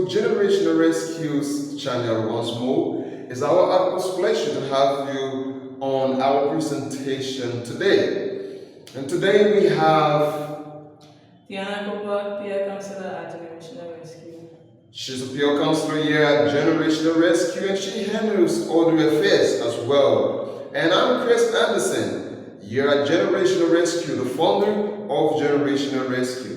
Generational Rescues channel once more. It's our utmost pleasure to have you on our presentation today. And today we have Diana Cooper, peer counselor at Generational Rescue. She's a peer counselor here at Generational Rescue, and she handles other affairs as well. And I'm Chris Anderson, here at Generational Rescue, the founder of Generational Rescue.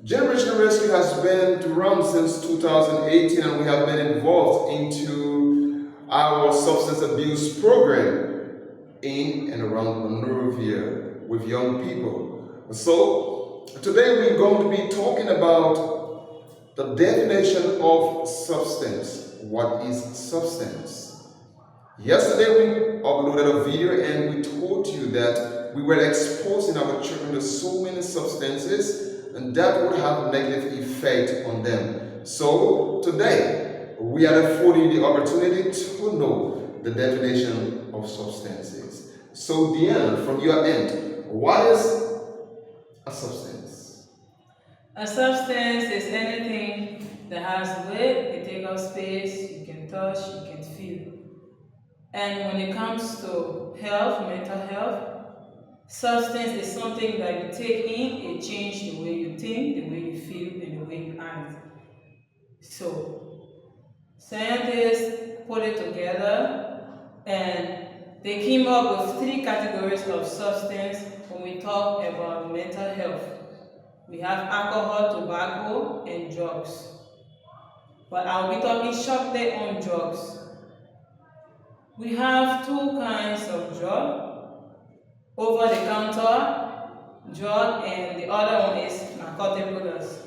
Generational Rescue has been around since 2018, and we have been involved into our substance abuse program in and around Monrovia with young people. So today we're going to be talking about the definition of substance. What is substance? Yesterday we uploaded a video and we told you that we were exposing our children to so many substances and that would have a negative effect on them. So today we are affording the opportunity to know the definition of substances. So Deanna, from your end, what is a substance? A substance is anything that has weight, it takes up space, you can touch, you can feel. And when it comes to health, mental health, substance is something that you take in, it changes the way you think, the way you feel, and the way you act. So, scientists put it together and they came up with 3 categories of substance when we talk about mental health. We have alcohol, tobacco, and drugs. But I'll be talking shortly on drugs. We have 2 kinds of drug. Over-the-counter drug, and the other one is narcotic products.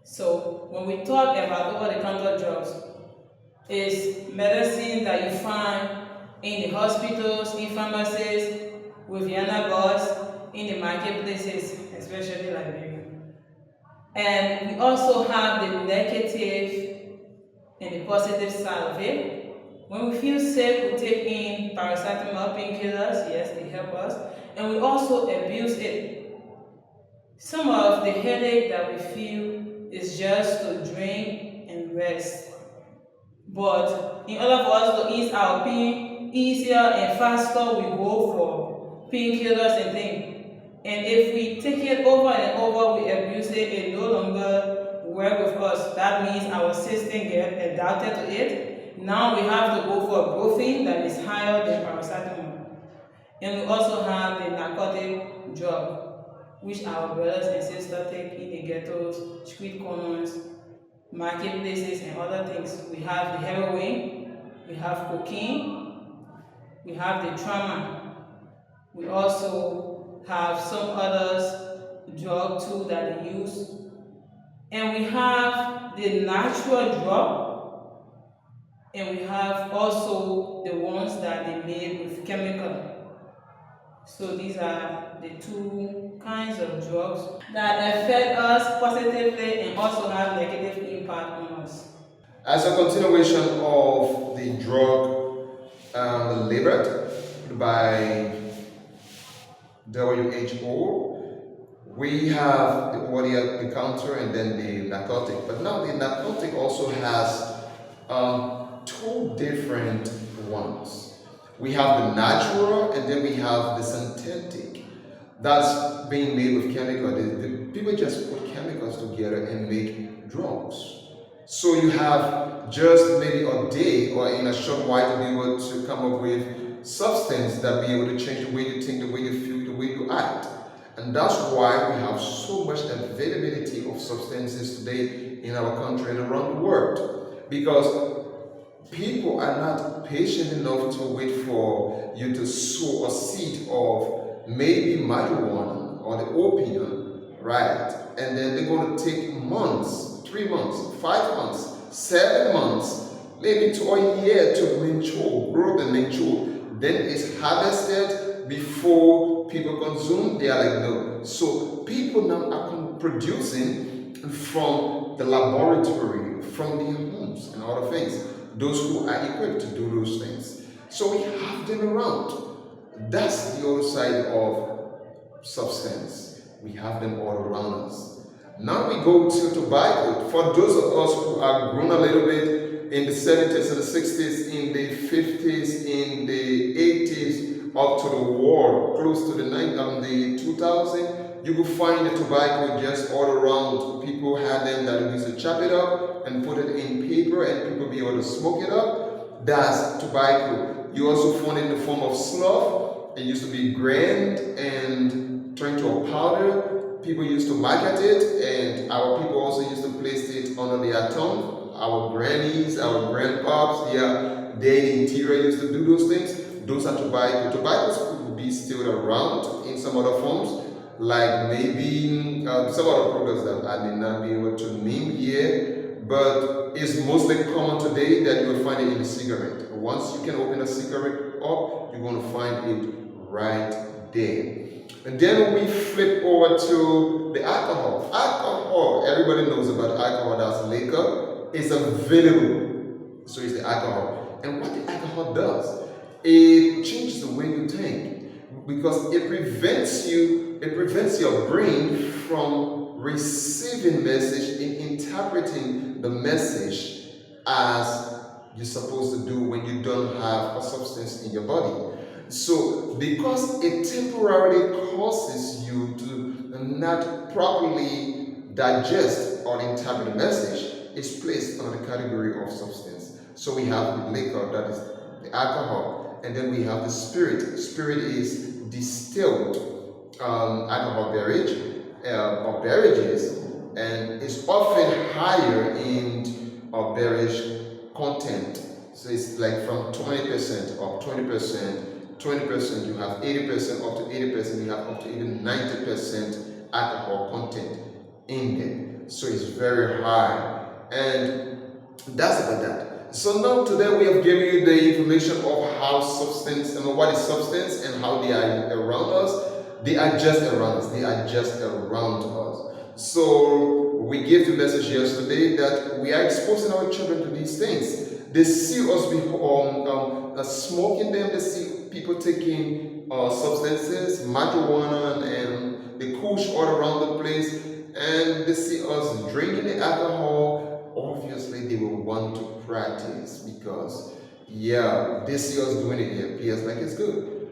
So when we talk about over-the-counter drugs, it's medicine that you find in the hospitals, in pharmacies, with Vienna bars, in the marketplaces, especially Liberia. And we also have the negative and the positive side of it. When we feel sick, we take in paracetamol, painkillers, yes, they help us, and we also abuse it. Some of the headache that we feel is just to drink and rest. But in order for us to ease our pain easier and faster, we go for painkillers and things. And if we take it over and over, we abuse it, it no longer works with us. That means our system gets adapted to it. Now we have to go for ibuprofen that is higher than paracetamol. And we also have the narcotic drug, which our brothers and sisters take in the ghettos, street corners, marketplaces, and other things. We have the heroin, we have cocaine, we have the trauma. We also have some others drug too that they use. And we have the natural drug. And we have also the ones that they made with chemical. So these are the 2 kinds of drugs that affect us positively and also have negative impact on us. As a continuation of the drug labeled by WHO, we have the over-the-counter and then the narcotic. But now the narcotic also has 2 different ones. We have the natural and then we have the synthetic. That's being made with chemicals. The people just put chemicals together and make drugs. So you have just maybe a day or in a short while to be able to come up with substance that be able to change the way you think, the way you feel, the way you act. And that's why we have so much availability of substances today in our country and around the world. Because people are not patient enough to wait for you to sow a seed of maybe marijuana or the opium, right? And then they're going to take months, 3 months, 5 months, 7 months, maybe to a year to mature, grow the mature. Then it's harvested before people consume. They are like, no. So people now are producing from the laboratory, from their homes and other things. Those who are equipped to do those things. So we have them around. That's the other side of substance. We have them all around us. Now we go to tobacco. For those of us who are grown a little bit in the 70s and the 60s, in the 50s, in the 80s, up to the war, close to the 2000, you will find the tobacco just all around. People had them that used to chop it up and put it in paper and people be able to smoke it up. That's tobacco. You also find it in the form of slough. It used to be ground and turned to a powder. People used to market it, and our people also used to place it under their tongue. Our grannies, our grandpops, they in the interior used to do those things. Those are tobacco. Tobacco could be still around in some other forms, like maybe some other products that I may not be able to name here, but it's mostly common today that you will find it in a cigarette. Once you can open a cigarette up, you're going to find it right there. And then we flip over to the alcohol. Alcohol, everybody knows about alcohol, that's liquor. It's available, so it's the alcohol. And what the alcohol does, it changes the way you think, because it prevents your brain from receiving message and interpreting the message as you're supposed to do when you don't have a substance in your body. So, because it temporarily causes you to not properly digest or interpret the message, it's placed under the category of substance. So we have the liquor, that is the alcohol, and then we have the spirit. Spirit is distilled alcohol beverage or beverages, and it's often higher in beverage content. So it's like from 20% or 20%. 20%, you have 80%, up to 80%, you have up to even 90% alcohol content in there. So it's very high. And that's about that. So now today we have given you the information of how substance and what is substance and how they are around us. They are just around us. They are just around us. So we gave the message yesterday that we are exposing our children to these things. They see us smoking them. They see people taking substances, marijuana and the kush all around the place, and they see us drinking the alcohol. Obviously, they will want to practice because, they see us doing it. It appears like it's good.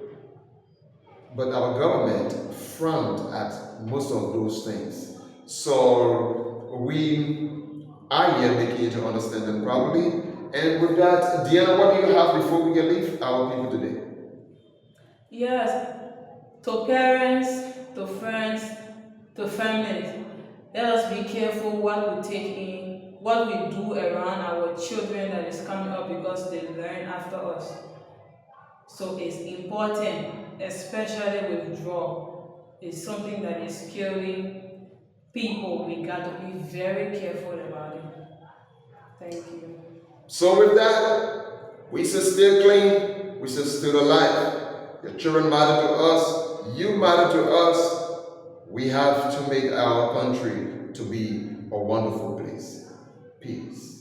But our government frowned at most of those things. So we are here making you to understand them properly. And with that, Deanna, what do you have before we can leave our people today? Yes, to parents, to friends, to families, let us be careful what we take in, what we do around our children that is coming up because they learn after us. So it's important, especially with drug. It's something that is killing people. We got to be very careful about it. Thank you. So with that, we shall still clean, we shall still alive. Your children matter to us, you matter to us. We have to make our country to be a wonderful place. Peace.